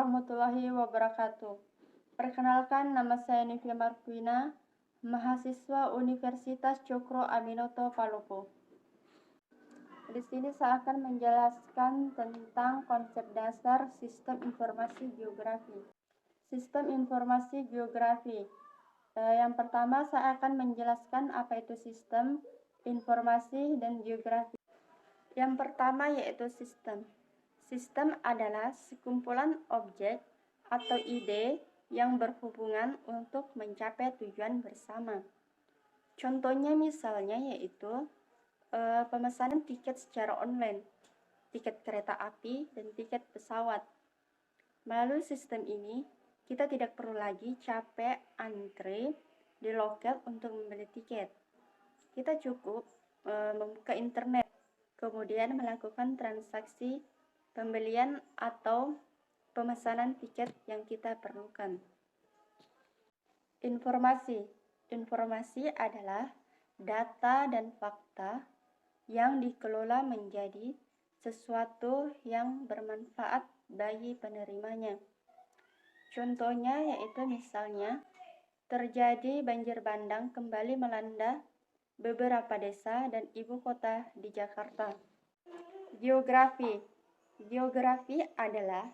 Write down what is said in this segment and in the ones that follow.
warahmatullahi wabarakatuh. Perkenalkan, nama saya Nivia Marquina, mahasiswa Universitas Cokro Aminoto Palopo. Di sini saya akan menjelaskan tentang konsep dasar sistem informasi geografi. Sistem informasi geografi. Yang pertama saya akan menjelaskan apa itu sistem informasi dan geografi. Yang pertama yaitu sistem. Sistem adalah sekumpulan objek atau ide yang berhubungan untuk mencapai tujuan bersama. Contohnya misalnya yaitu pemesanan tiket secara online, tiket kereta api, dan tiket pesawat. Melalui sistem ini, kita tidak perlu lagi capek antre di loket untuk membeli tiket. Kita cukup membuka internet, kemudian melakukan transaksi pembelian atau pemesanan tiket yang kita perlukan. Informasi. Informasi adalah data dan fakta yang dikelola menjadi sesuatu yang bermanfaat bagi penerimanya. Contohnya yaitu misalnya terjadi banjir bandang kembali melanda beberapa desa dan ibu kota di Jakarta. Geografi. Geografi adalah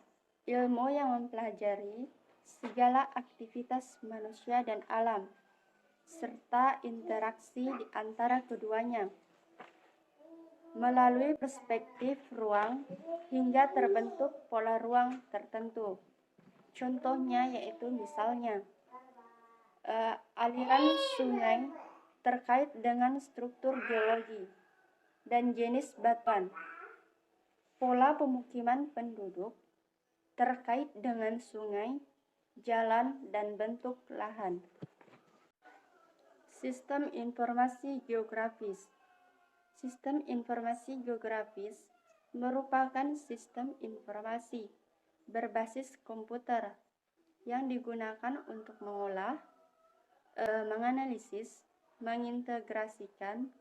ilmu yang mempelajari segala aktivitas manusia dan alam, serta interaksi di antara keduanya, melalui perspektif ruang hingga terbentuk pola ruang tertentu. Contohnya yaitu misalnya aliran sungai terkait dengan struktur geologi dan jenis batuan. Pola pemukiman penduduk terkait dengan sungai, jalan, dan bentuk lahan. Sistem informasi geografis. Sistem informasi geografis merupakan sistem informasi berbasis komputer yang digunakan untuk mengolah, menganalisis, mengintegrasikan,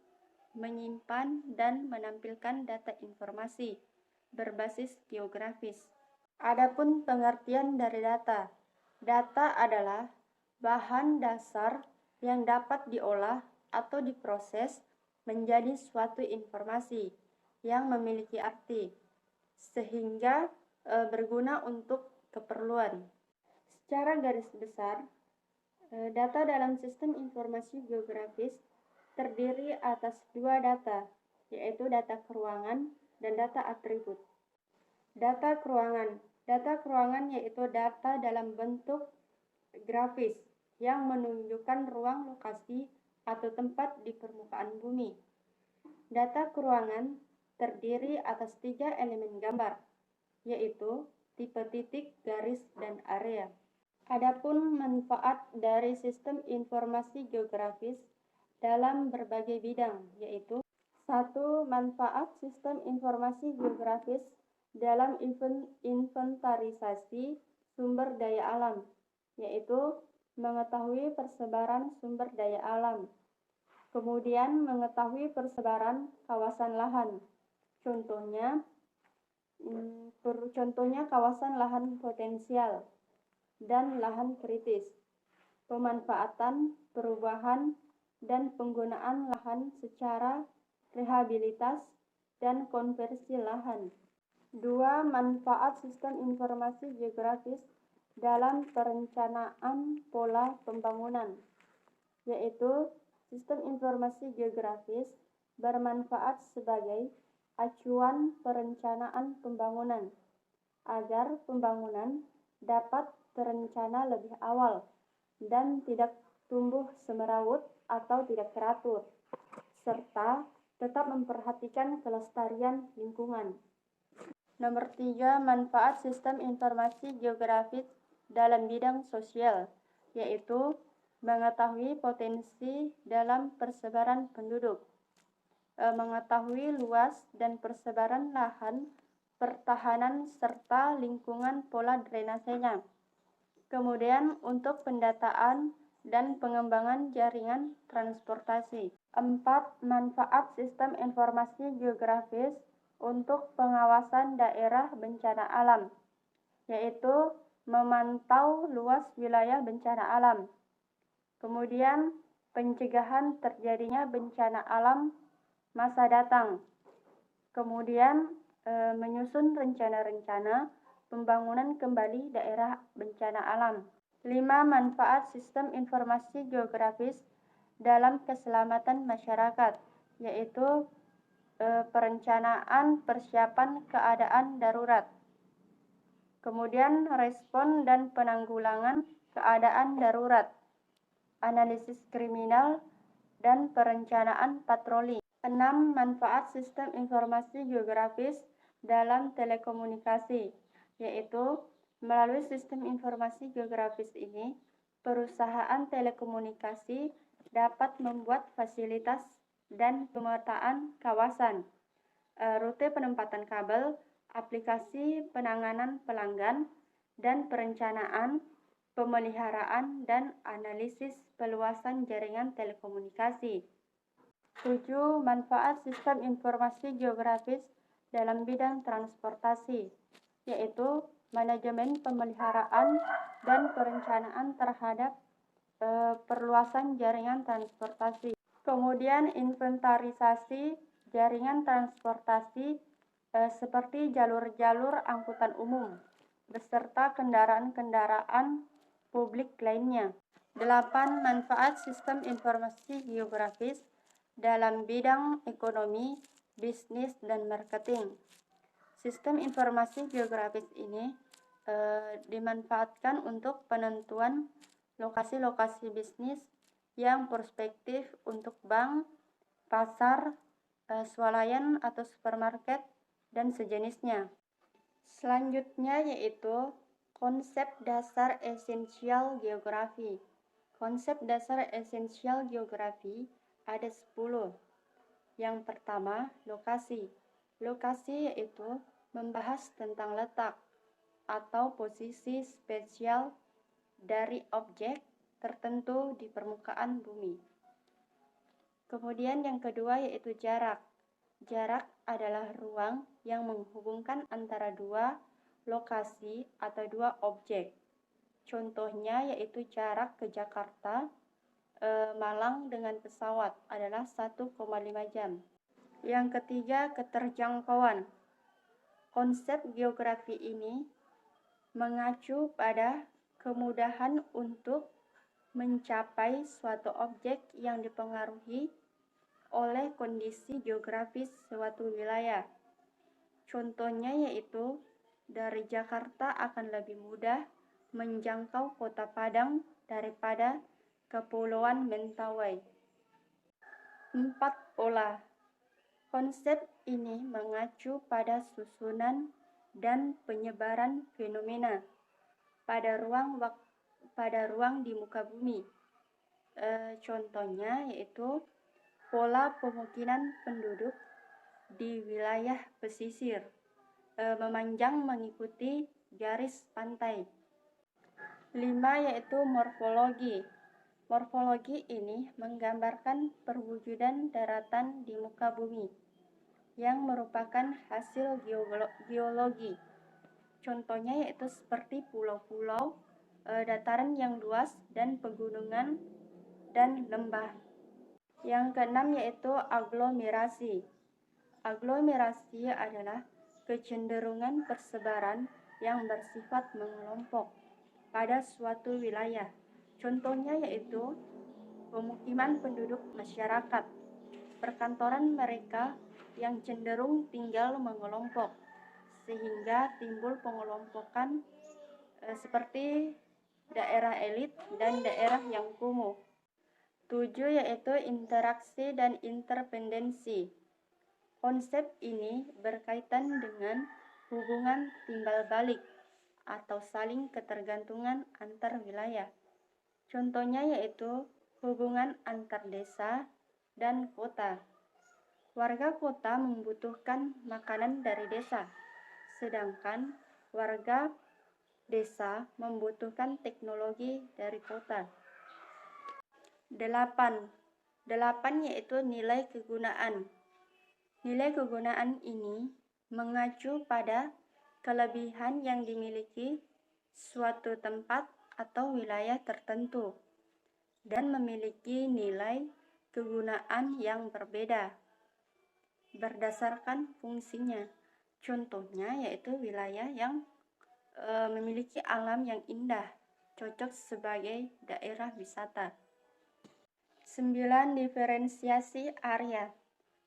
menyimpan, dan menampilkan data informasi berbasis geografis. Adapun pengertian dari data. Data adalah bahan dasar yang dapat diolah atau diproses menjadi suatu informasi yang memiliki arti, sehingga berguna untuk keperluan. Secara garis besar, data dalam sistem informasi geografis terdiri atas dua data, yaitu data keruangan dan data atribut. Data keruangan. Data keruangan yaitu data dalam bentuk grafis yang menunjukkan ruang lokasi atau tempat di permukaan bumi. Data keruangan terdiri atas 3 elemen gambar, yaitu tipe titik, garis, dan area. Adapun manfaat dari sistem informasi geografis dalam berbagai bidang, yaitu 1. Manfaat sistem informasi geografis dalam inventarisasi sumber daya alam, yaitu mengetahui persebaran sumber daya alam, kemudian mengetahui persebaran kawasan lahan. Contohnya kawasan lahan potensial dan lahan kritis, pemanfaatan, perubahan, dan penggunaan lahan secara rehabilitas dan konversi lahan. 2. Manfaat sistem informasi geografis dalam perencanaan pola pembangunan, yaitu sistem informasi geografis bermanfaat sebagai acuan perencanaan pembangunan agar pembangunan dapat terencana lebih awal dan tidak tumbuh semeraut atau tidak teratur, serta tetap memperhatikan kelestarian lingkungan. Nomor 3. Manfaat sistem informasi geografis dalam bidang sosial, yaitu mengetahui potensi dalam persebaran penduduk, mengetahui luas dan persebaran lahan, pertahanan, serta lingkungan pola drainasenya. Kemudian untuk pendataan dan pengembangan jaringan transportasi. 4. Manfaat sistem informasi geografis untuk pengawasan daerah bencana alam, yaitu memantau luas wilayah bencana alam. Kemudian pencegahan terjadinya bencana alam masa datang. Kemudian menyusun rencana-rencana pembangunan kembali daerah bencana alam. 5. Manfaat sistem informasi geografis dalam keselamatan masyarakat, yaitu perencanaan persiapan keadaan darurat. Kemudian respon dan penanggulangan keadaan darurat, analisis kriminal, dan perencanaan patroli. 6. Manfaat sistem informasi geografis dalam telekomunikasi, yaitu melalui sistem informasi geografis ini, perusahaan telekomunikasi dapat membuat fasilitas dan pemetaan kawasan, rute penempatan kabel, aplikasi penanganan pelanggan, dan perencanaan, pemeliharaan, dan analisis peluasan jaringan telekomunikasi. 7. Manfaat sistem informasi geografis dalam bidang transportasi, yaitu manajemen pemeliharaan dan perencanaan terhadap perluasan jaringan transportasi. Kemudian inventarisasi jaringan transportasi seperti jalur-jalur angkutan umum beserta kendaraan-kendaraan publik lainnya. 8. Manfaat sistem informasi geografis dalam bidang ekonomi, bisnis, dan marketing. Sistem informasi geografis ini dimanfaatkan untuk penentuan lokasi-lokasi bisnis yang prospektif untuk bank, pasar, swalayan atau supermarket, dan sejenisnya. Selanjutnya yaitu konsep dasar esensial geografi. Konsep dasar esensial geografi ada 10. Yang pertama, lokasi. Lokasi yaitu membahas tentang letak atau posisi spesial dari objek tertentu di permukaan bumi. Kemudian yang kedua yaitu jarak. Jarak adalah ruang yang menghubungkan antara dua lokasi atau dua objek. Contohnya yaitu jarak ke Jakarta, Malang dengan pesawat adalah 1,5 jam. Yang ketiga, keterjangkauan. Konsep geografi ini mengacu pada kemudahan untuk mencapai suatu objek yang dipengaruhi oleh kondisi geografis suatu wilayah. Contohnya yaitu dari Jakarta akan lebih mudah menjangkau Kota Padang daripada Kepulauan Mentawai. 4. Pola. Konsep ini mengacu pada susunan dan penyebaran fenomena pada ruang di muka bumi. Contohnya yaitu pola pemukiman penduduk di wilayah pesisir memanjang mengikuti garis pantai. 5. Yaitu morfologi. Morfologi ini menggambarkan perwujudan daratan di muka bumi yang merupakan hasil geologi. Contohnya yaitu seperti pulau-pulau, dataran yang luas, dan pegunungan dan lembah. Yang keenam yaitu aglomerasi. Aglomerasi adalah kecenderungan persebaran yang bersifat mengelompok pada suatu wilayah. Contohnya yaitu pemukiman penduduk masyarakat, perkantoran mereka yang cenderung tinggal mengelompok, sehingga timbul pengelompokan seperti daerah elit dan daerah yang kumuh. 7. Yaitu interaksi dan interdependensi. Konsep ini berkaitan dengan hubungan timbal balik atau saling ketergantungan antar wilayah. Contohnya yaitu hubungan antar desa dan kota. Warga kota membutuhkan makanan dari desa, sedangkan warga desa membutuhkan teknologi dari kota. 8 yaitu nilai kegunaan. Nilai kegunaan ini mengacu pada kelebihan yang dimiliki suatu tempat atau wilayah tertentu dan memiliki nilai kegunaan yang berbeda berdasarkan fungsinya. Contohnya yaitu wilayah yang memiliki alam yang indah, cocok sebagai daerah wisata. 9. Diferensiasi area.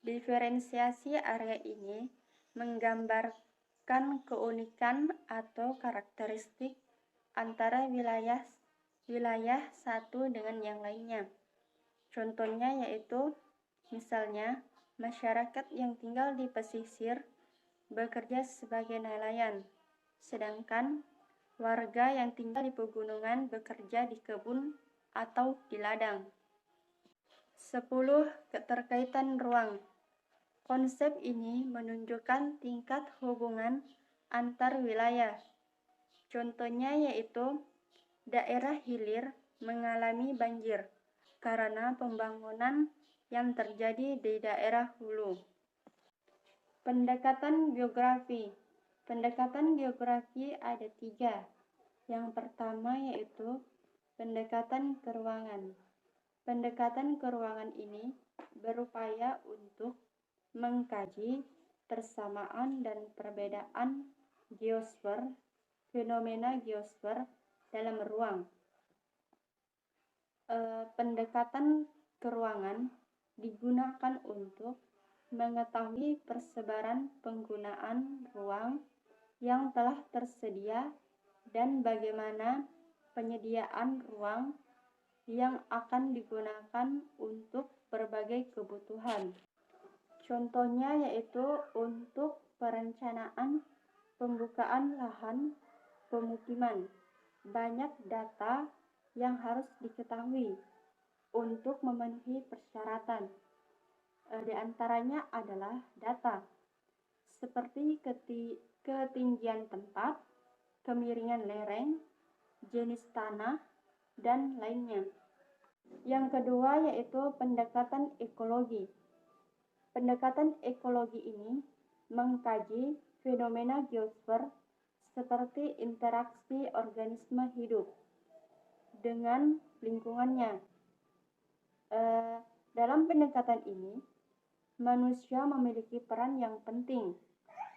Diferensiasi area ini menggambarkan keunikan atau karakteristik antara wilayah satu dengan yang lainnya. Contohnya yaitu misalnya masyarakat yang tinggal di pesisir bekerja sebagai nelayan, sedangkan warga yang tinggal di pegunungan bekerja di kebun atau di ladang. 10. Keterkaitan ruang. Konsep ini menunjukkan tingkat hubungan antar wilayah. Contohnya yaitu daerah hilir mengalami banjir karena pembangunan yang terjadi di daerah hulu. Pendekatan geografi. Pendekatan geografi ada 3. Yang pertama yaitu pendekatan keruangan. Pendekatan keruangan ini berupaya untuk mengkaji persamaan dan perbedaan geosfer, fenomena geosfer dalam ruang. Pendekatan keruangan digunakan untuk mengetahui persebaran penggunaan ruang yang telah tersedia dan bagaimana penyediaan ruang yang akan digunakan untuk berbagai kebutuhan. Contohnya yaitu untuk perencanaan pembukaan lahan pemukiman. Banyak data yang harus diketahui untuk memenuhi persyaratan. Di antaranya adalah data seperti ketinggian tempat, kemiringan lereng, jenis tanah, dan lainnya. Yang kedua yaitu pendekatan ekologi. Pendekatan ekologi ini mengkaji fenomena geosfer seperti interaksi organisme hidup dengan lingkungannya. Dalam pendekatan ini, manusia memiliki peran yang penting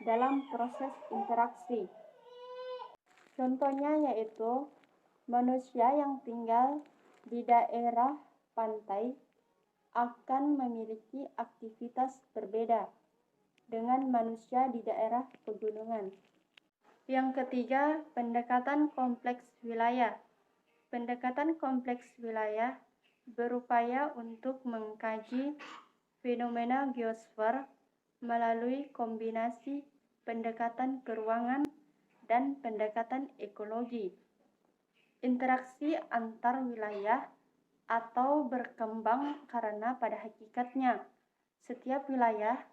dalam proses interaksi. Contohnya yaitu manusia yang tinggal di daerah pantai akan memiliki aktivitas berbeda dengan manusia di daerah pegunungan. Yang ketiga, pendekatan kompleks wilayah. Pendekatan kompleks wilayah berupaya untuk mengkaji fenomena geosfer melalui kombinasi pendekatan keruangan dan pendekatan ekologi. Interaksi antar wilayah atau berkembang karena pada hakikatnya setiap wilayah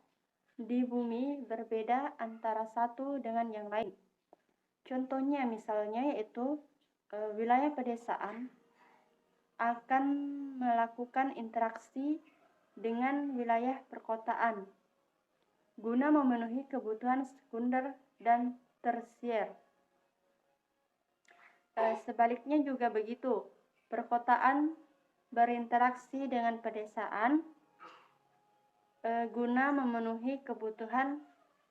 di bumi berbeda antara satu dengan yang lain. Contohnya misalnya yaitu wilayah pedesaan akan melakukan interaksi dengan wilayah perkotaan guna memenuhi kebutuhan sekunder dan tersier. Sebaliknya juga begitu, perkotaan berinteraksi dengan pedesaan guna memenuhi kebutuhan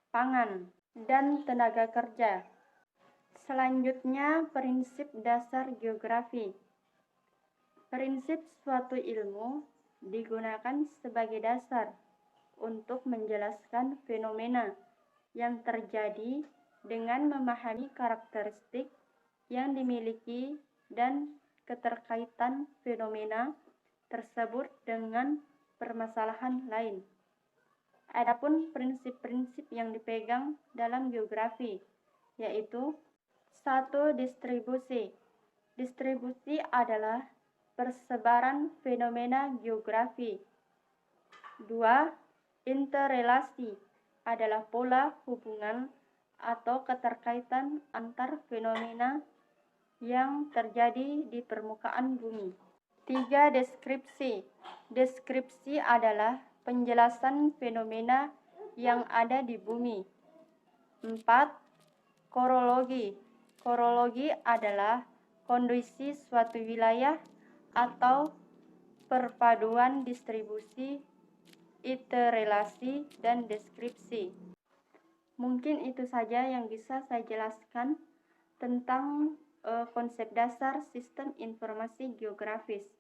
pangan dan tenaga kerja. Selanjutnya, prinsip dasar geografi. Prinsip suatu ilmu digunakan sebagai dasar untuk menjelaskan fenomena yang terjadi dengan memahami karakteristik yang dimiliki dan keterkaitan fenomena tersebut dengan permasalahan lain. Adapun prinsip-prinsip yang dipegang dalam geografi yaitu 1. Distribusi. Distribusi adalah persebaran fenomena geografi. 2. Interrelasi adalah pola hubungan atau keterkaitan antar fenomena yang terjadi di permukaan bumi. 3. Deskripsi. Deskripsi adalah penjelasan fenomena yang ada di bumi. 4. Korologi. Korologi adalah kondisi suatu wilayah atau perpaduan distribusi, interrelasi, dan deskripsi. Mungkin itu saja yang bisa saya jelaskan tentang konsep dasar sistem informasi geografis.